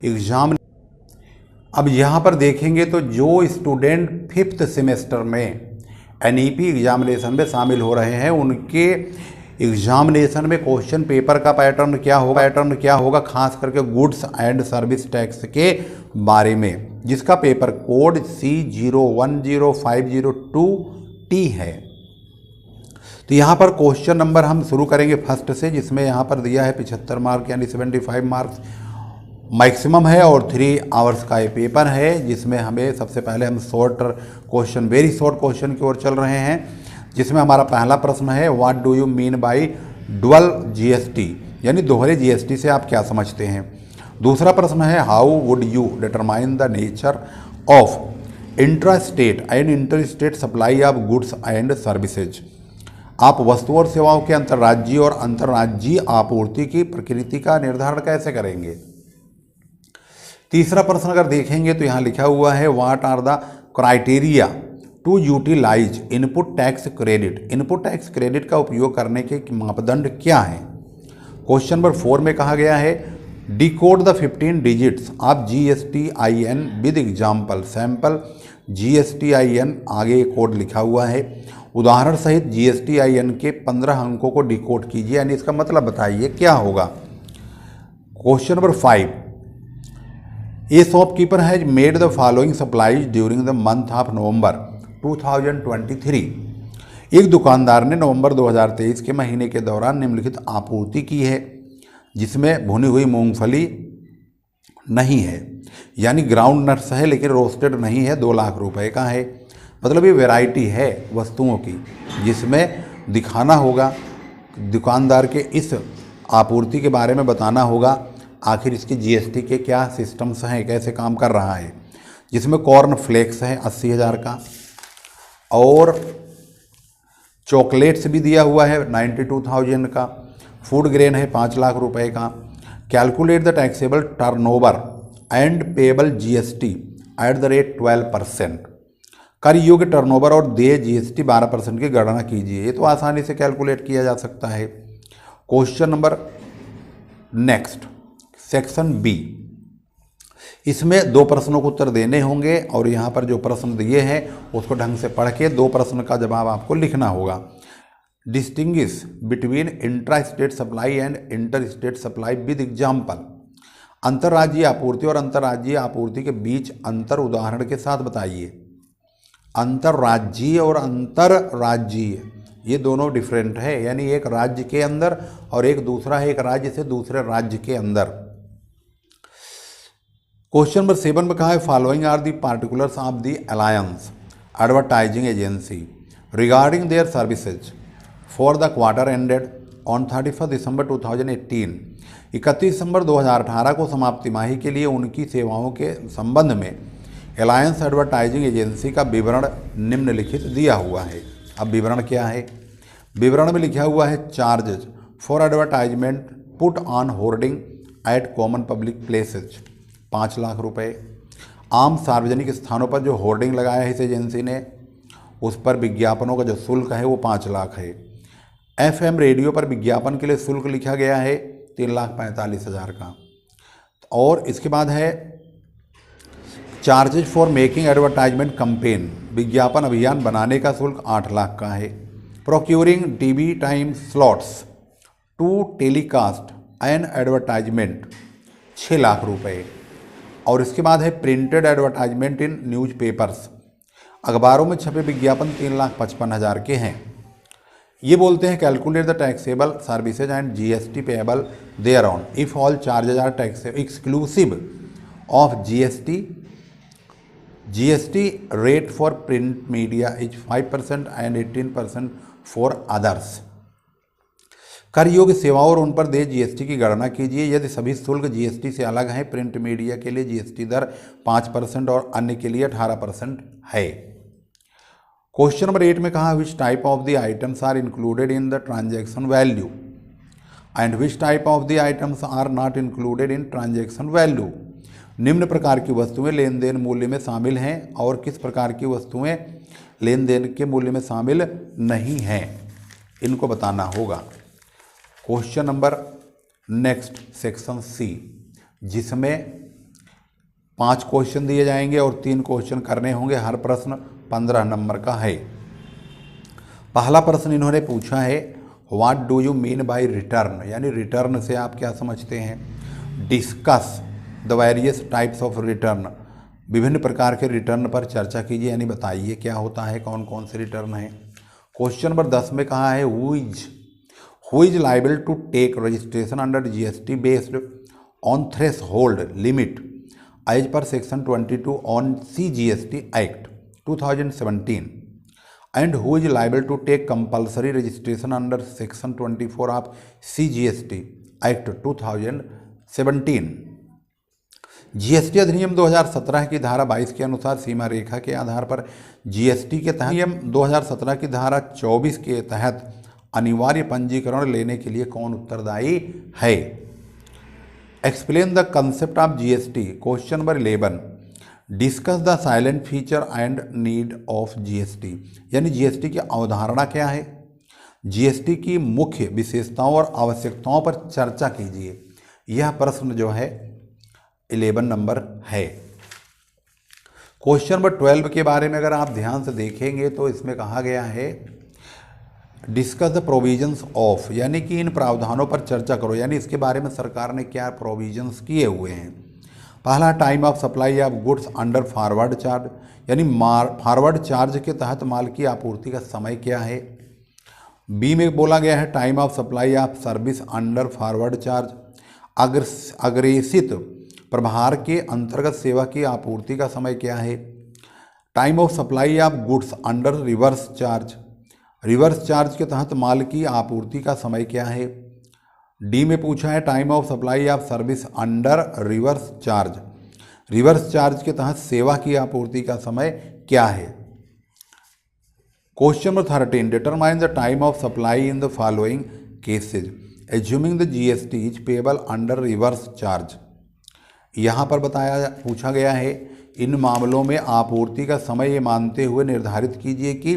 Exam. अब यहाँ पर देखेंगे तो जो स्टूडेंट 5th सेमेस्टर में NEP एग्जामिनेशन में शामिल हो रहे हैं उनके एग्जामिनेशन में क्वेश्चन पेपर का पैटर्न क्या होगा, खास करके गुड्स एंड सर्विस टैक्स के बारे में, जिसका पेपर कोड C010502T है। तो यहाँ पर क्वेश्चन नंबर हम शुरू करेंगे फर्स्ट से, जिसमें यहाँ पर दिया है 75 मार्क यानी 75 मार्क्स मैक्सिमम है और 3 आवर्स का ये पेपर है, जिसमें हमें सबसे पहले हम वेरी शॉर्ट क्वेश्चन की ओर चल रहे हैं, जिसमें हमारा पहला प्रश्न है what do you mean by dual GST, यानी दोहरे GST से आप क्या समझते हैं। दूसरा प्रश्न है how would you determine the nature of intra state and inter state supply of goods and services, आप वस्तुओं और सेवाओं के अंतर्राज्यीय और अंतर्राज्यीय आपूर्ति की प्रकृति का निर्धारण कैसे करेंगे। तीसरा प्रश्न अगर देखेंगे तो यहाँ लिखा हुआ है what are the criteria to utilise input tax credit, input tax credit का उपयोग करने के मापदंड क्या हैं। क्वेश्चन नंबर 4 में कहा गया है decode the 15 digits of GSTIN with example sample GSTIN, आगे कोड लिखा हुआ है, उदाहरण सहित GSTIN के 15 अंकों को डिकोड कीजिए, यानी इसका मतलब बताइए क्या होगा। Question number 5 A shopkeeper has made the following supplies during the month of November 2023, एक दुकानदार ने नवंबर 2023 के महीने के दौरान निम्नलिखित आपूर्ति की है, जिसमें भुनी हुई मूंगफली नहीं है, यानी ग्राउंड नट्स है लेकिन रोस्टेड नहीं है, 2 लाख रुपए का है। मतलब ये वैरायटी है वस्तुओं की, जिसमें दिखाना होगा दुकानदार के इस आपूर्ति के बारे में बताना होगा, आखिर इसकी GST के क्या सिस्टम्स हैं, कैसे काम कर रहा है। जिसमें कॉर्न फ्लेक्स है 80,000 का और चॉकलेट्स भी दिया हुआ है 92,000 का, फूड ग्रेन है 5 लाख रुपए का। Calculate the taxable turnover and payable GST at the rate 12%, कर योग्य टर्नओवर और देय GST 12% की गणना कीजिए। ये तो आसानी से कैलकुलेट किया जा सकता है। Question number next section B, इसमें 2 प्रश्नों को उत्तर देने होंगे और यहाँ पर जो प्रश्न दिए हैं उसको ढंग से पढ़ के 2 प्रश्न का जवाब आपको लिखना होगा। Distinguish between intra state supply and inter state supply with example, अंतर्राज्यीय आपूर्ति और अंतर्राज्यीय आपूर्ति के बीच अंतर उदाहरण के साथ बताइए। अंतर्राज्यीय और अंतर्राज्यीय ये दोनों डिफरेंट है, यानी एक राज्य के अंदर और एक दूसरा है एक राज्य से दूसरे राज्य के अंदर। क्वेश्चन नंबर 7 में कहा है following are the particulars of the Alliance advertising agency regarding their services for the quarter ended on 31 दिसंबर 2018, 31 दिसंबर 2018 को समाप्त तिमाही के लिए उनकी सेवाओं के संबंध में अलायंस एडवर्टाइजिंग एजेंसी का विवरण निम्नलिखित दिया हुआ है। अब विवरण क्या है, विवरण में लिखा हुआ है charges for advertisement put on hoarding at common public places 5 lakh रुपए, आम सार्वजनिक स्थानों पर जो होर्डिंग लगाया है इस एजेंसी ने उस पर विज्ञापनों का जो शुल्क है वो 5 लाख है। FM रेडियो पर विज्ञापन के लिए शुल्क लिखा गया है 3,45,000 का। और इसके बाद है charges for making advertisement campaign, विज्ञापन अभियान बनाने का शुल्क 8 लाख का है। Procuring TV time slots to telecast an advertisement 6 lakh रुपए। और इसके बाद है प्रिंटेड एडवर्टाइजमेंट इन न्यूज़पेपर्स, अखबारों में छपे विज्ञापन 3,55,000 के हैं। ये बोलते हैं calculate the taxable services and GST payable thereon if all charges are tax exclusive of GST rate for print media is 5% and 18% for others. कर योग्य सेवाओं और उन पर देय GST की गणना कीजिए। यदि सभी शुल्क GST से अलग हैं, प्रिंट मीडिया के लिए GST दर 5% और अन्य के लिए 18% है। क्वेश्चन नंबर 8 में कहा which type of the items are included in the transaction value and which type of the items are not included in transaction value, निम्न प्रकार की वस्तुएं लेन देन मूल्य में शामिल हैं और किस प्रकार की वस्तुएं लेन देन के मूल्य में शामिल नहीं हैं, इनको बताना होगा। Question number next section C, जिसमें 5 क्वेश्चन दिए जाएंगे और 3 क्वेश्चन करने होंगे। हर प्रश्न 15 नंबर का है। पहला प्रश्न इन्होंने पूछा है, what do you mean by return, यानी रिटर्न से आप क्या समझते हैं। Discuss the various types of return, विभिन्न प्रकार के रिटर्न पर चर्चा कीजिए, यानी बताइए क्या होता है, कौन कौन से रिटर्न हैं। क्वेश्चन नंबर 10 में कहा है, who is liable to take registration under GST based on threshold limit as per section 22 on CGST act 2017 and who is liable to take compulsory registration under section 24 of CGST Act 2017। GST अधिनियम 2017 की धारा 22 के अनुसार सीमा रेखा के आधार पर GST के तहत नियम 2017 की धारा 24 के तहत अनिवार्य पंजीकरण लेने के लिए कौन उत्तरदायी है। Explain the concept of GST. Question number 11, discuss the silent feature and need of GST, यानी जीएसटी की अवधारणा क्या है, जीएसटी की मुख्य विशेषताओं और आवश्यकताओं पर चर्चा कीजिए। यह प्रश्न जो है 11 नंबर है। क्वेश्चन नंबर 12 के बारे में अगर आप ध्यान से देखेंगे तो इसमें कहा गया है, डिस्कस द प्रोविजंस ऑफ, यानी कि इन प्रावधानों पर चर्चा करो, यानी इसके बारे में सरकार ने क्या प्रोविजंस किए हुए हैं। पहला, time of supply of goods under forward charge, यानी फॉरवर्ड चार्ज के तहत माल की आपूर्ति का समय क्या है। बी में बोला गया है, time of supply of service under forward charge, अग्रेसित प्रभार के अंतर्गत सेवा की आपूर्ति का समय क्या है। Time of supply of goods under reverse charge, reverse charge के तहत माल की आपूर्ति का समय क्या है। डी में पूछा है, time of supply of service under reverse charge, reverse charge के तहत सेवा की आपूर्ति का समय क्या है। Question number 13, determine the time of supply in the following cases assuming the GST is payable under reverse charge. यहाँ पर पूछा गया है, इन मामलों में आपूर्ति का समय ये मानते हुए निर्धारित कीजिए कि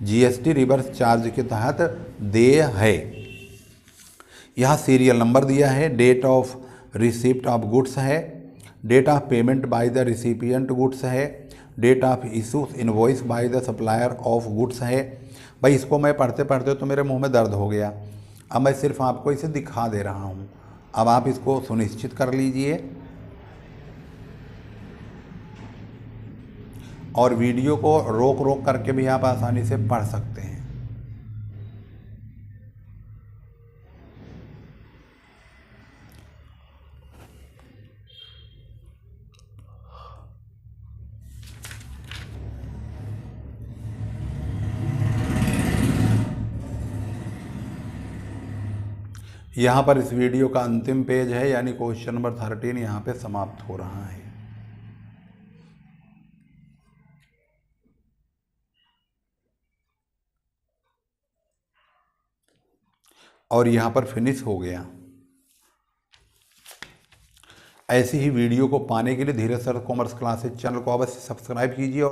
जीएसटी रिवर्स चार्ज के तहत देय है। यहाँ सीरियल नंबर दिया है, date of receipt of goods है, date of payment by the recipient goods है, date of issue invoice by the supplier of goods है। भाई इसको मैं पढ़ते पढ़ते तो मेरे मुंह में दर्द हो गया, अब मैं सिर्फ आपको इसे दिखा दे रहा हूँ। अब आप इसको सुनिश्चित कर लीजिए और वीडियो को रोक रोक करके भी आप आसानी से पढ़ सकते हैं। यहाँ पर इस वीडियो का अंतिम पेज है, यानी क्वेश्चन नंबर 13 यहाँ पे समाप्त हो रहा है। और यहाँ पर फिनिश हो गया। ऐसी ही वीडियो को पाने के लिए धीरज सर कॉमर्स क्लासेज चैनल को अवश्य सब्सक्राइब कीजिए।